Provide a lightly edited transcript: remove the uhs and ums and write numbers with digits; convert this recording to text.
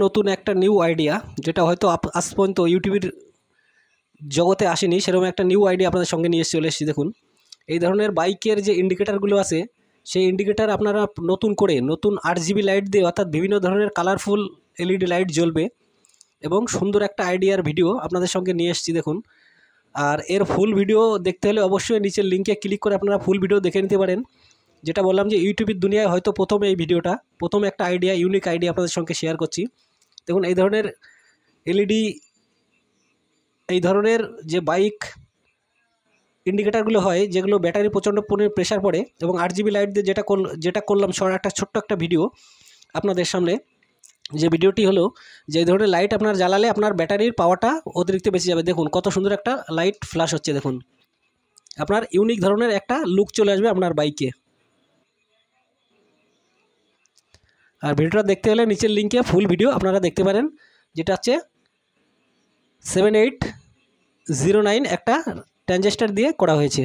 নতুন একটা new idea, যেটা হয়তো আজ পর্যন্ত ইউটিউবের জগতে আসেনি, সেরকম একটা নিউ আইডিয়া আপনাদের সঙ্গে নিয়ে চলে এসেছি। দেখুন, এই ধরনের বাইকের যে ইন্ডিকেটারগুলো আছে, সেই ইন্ডিকেটার আপনারা নতুন RGB লাইট দিয়ে, অর্থাৎ বিভিন্ন ধরনের কালারফুল LED লাইট জ্বলবে এবং সুন্দর একটা আইডিয়ার ভিডিও আপনাদের সঙ্গে নিয়ে এসেছি। দেখুন, আর এর ফুল ভিডিও দেখতে হলে অবশ্যই নিচের লিঙ্কে ক্লিক করে আপনারা ফুল ভিডিও দেখে নিতে পারেন। যেটা বললাম যে ইউটিউবের দুনিয়ায় হয়তো প্রথম এই ভিডিওটা, প্রথম একটা আইডিয়া, ইউনিক আইডিয়া আপনাদের সঙ্গে শেয়ার করছি। দেখুন, এই ধরনের LED, এই ধরনের যে বাইক ইন্ডিকেটারগুলো হয়, যেগুলো ব্যাটারি প্রচণ্ড প্রেশার পড়ে, এবং RGB লাইট দিয়ে যেটা করলাম একটা ছোট্ট একটা ভিডিও আপনাদের সামনে, যে ভিডিওটি হলো যে এই ধরনের লাইট আপনার জ্বালালে আপনার ব্যাটারির পাওয়ারটা অতিরিক্ত বেশি যাবে। দেখুন কত সুন্দর একটা লাইট ফ্ল্যাশ হচ্ছে। দেখুন, আপনার ইউনিক ধরনের একটা লুক চলে আসবে আপনার বাইকে। আর ভিডিওটা দেখতে হলে নিচের লিঙ্কে ফুল ভিডিও আপনারা দেখতে পারেন, যেটা হচ্ছে 7809 একটা ট্রানজিস্টর দিয়ে করা হয়েছে।